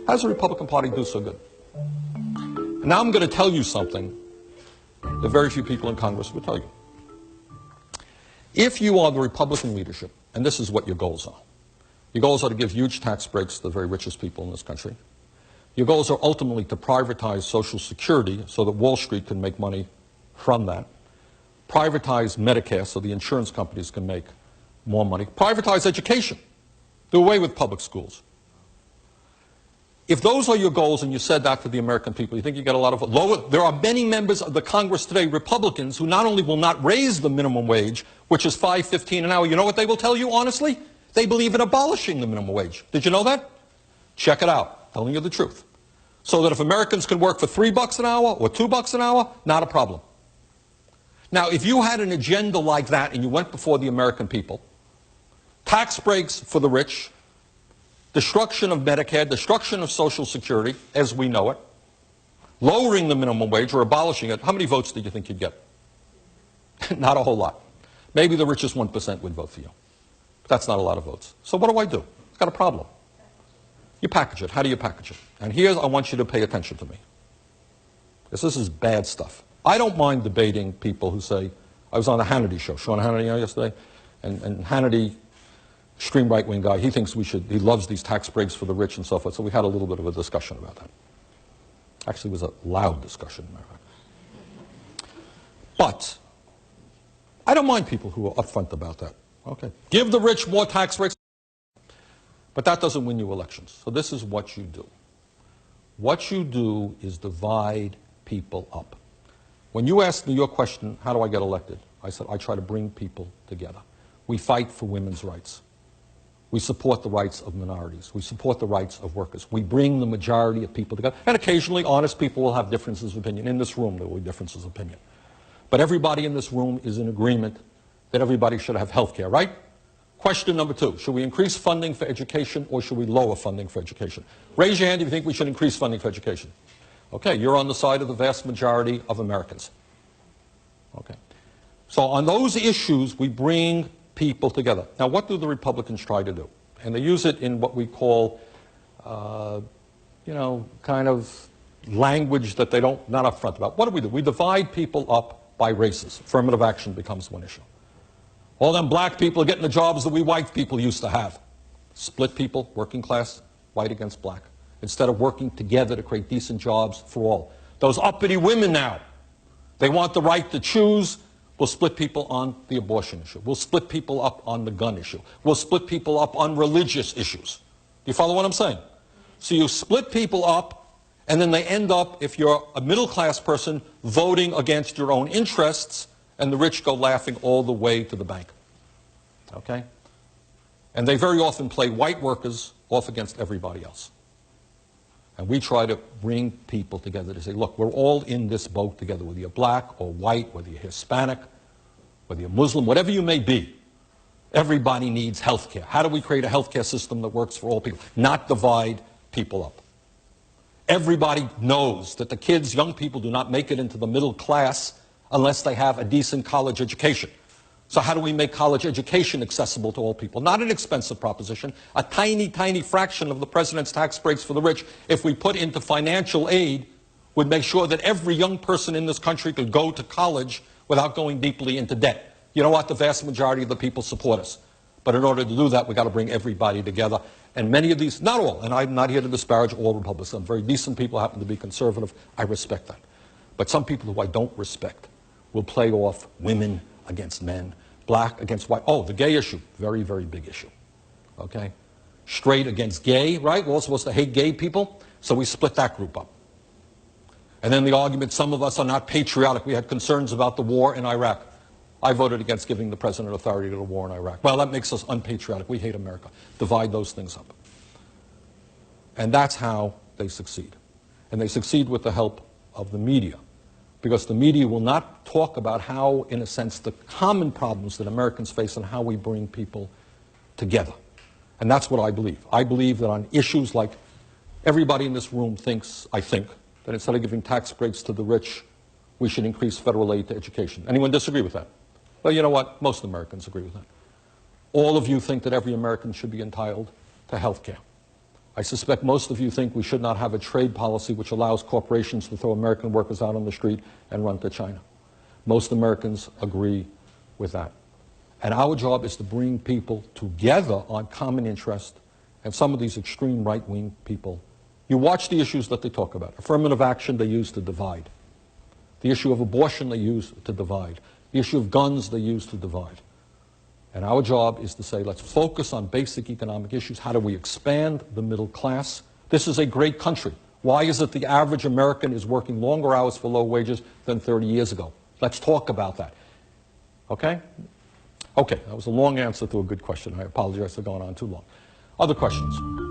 How does the Republican Party do so good? And now I'm going to tell you something that very few people in Congress would tell you. If you are the Republican leadership, and this is what your goals are, your goals are to give huge tax breaks to the very richest people in this country. Your goals are ultimately to privatize Social Security so that Wall Street can make money from that. Privatize Medicare so the insurance companies can make more money. Privatize education. Do away with public schools. If those are your goals and you said that to the American people, you think you get a lot of lower. There are many members of the Congress today, Republicans, who not only will not raise the minimum wage, which is $5.15 an hour, you know what they will tell you, honestly? They believe in abolishing the minimum wage. Did you know that? Check it out. Telling you the truth. So that if Americans can work for $3 an hour or $2 an hour, not a problem. Now, if you had an agenda like that and you went before the American people, tax breaks for the rich, destruction of Medicare, destruction of Social Security, as we know it, lowering the minimum wage or abolishing it, how many votes do you think you'd get? Not a whole lot. Maybe the richest 1% would vote for you. But that's not a lot of votes. So what do? I've got a problem. You package it. How do you package it? And here I want you to pay attention to me. Because this is bad stuff. I don't mind debating people who say, I was on the Hannity show, Sean Hannity yesterday, and Hannity, extreme right-wing guy, he thinks he loves these tax breaks for the rich and so forth, so we had a little bit of a discussion about that. Actually, it was a loud discussion. But I don't mind people who are upfront about that. Okay, give the rich more tax breaks, but that doesn't win you elections. So this is what you do. What you do is divide people up. When you asked me your question, how do I get elected? I said, I try to bring people together. We fight for women's rights. We support the rights of minorities. We support the rights of workers. We bring the majority of people together. And occasionally, honest people will have differences of opinion. In this room, there will be differences of opinion. But everybody in this room is in agreement that everybody should have health care, right? Question number 2, should we increase funding for education or should we lower funding for education? Raise your hand if you think we should increase funding for education. Okay, you're on the side of the vast majority of Americans. Okay. So on those issues, we bring people together. Now, what do the Republicans try to do? And they use it in what we call, kind of language that they not upfront about. What do? We divide people up by races. Affirmative action becomes one issue. All them black people are getting the jobs that we white people used to have. Split people, working class, white against black. Instead of working together to create decent jobs for all. Those uppity women now, they want the right to choose. We'll split people on the abortion issue. We'll split people up on the gun issue. We'll split people up on religious issues. Do you follow what I'm saying? So you split people up, and then they end up, if you're a middle-class person, voting against your own interests, and the rich go laughing all the way to the bank. Okay? And they very often play white workers off against everybody else. And we try to bring people together to say, look, we're all in this boat together, whether you're black or white, whether you're Hispanic, whether you're Muslim, whatever you may be. Everybody needs health care. How do we create a health care system that works for all people? Not divide people up. Everybody knows that the kids, young people, do not make it into the middle class unless they have a decent college education. So how do we make college education accessible to all people? Not an expensive proposition, a tiny, tiny fraction of the president's tax breaks for the rich, if we put into financial aid, would make sure that every young person in this country could go to college without going deeply into debt. You know what? The vast majority of the people support us. But in order to do that, we've got to bring everybody together. And many of these, not all, and I'm not here to disparage all Republicans. Some very decent people happen to be conservative. I respect that. But some people who I don't respect will play off women against men, black against white. Oh, the gay issue, very, very big issue. Okay? Straight against gay, right? We're all supposed to hate gay people, so we split that group up. And then the argument, some of us are not patriotic. We had concerns about the war in Iraq. I voted against giving the president authority to the war in Iraq. Well, that makes us unpatriotic. We hate America. Divide those things up. And that's how they succeed. And they succeed with the help of the media. Because the media will not talk about how, in a sense, the common problems that Americans face and how we bring people together. And that's what I believe. I believe that on issues like everybody in this room thinks, I think, that instead of giving tax breaks to the rich, we should increase federal aid to education. Anyone disagree with that? Well, you know what? Most Americans agree with that. All of you think that every American should be entitled to health care. I suspect most of you think we should not have a trade policy which allows corporations to throw American workers out on the street and run to China. Most Americans agree with that. And our job is to bring people together on common interest, and some of these extreme right-wing people, you watch the issues that they talk about. Affirmative action they use to divide. The issue of abortion they use to divide. The issue of guns they use to divide. And our job is to say, let's focus on basic economic issues. How do we expand the middle class? This is a great country. Why is it the average American is working longer hours for low wages than 30 years ago? Let's talk about that. Okay? Okay, that was a long answer to a good question. I apologize for going on too long. Other questions?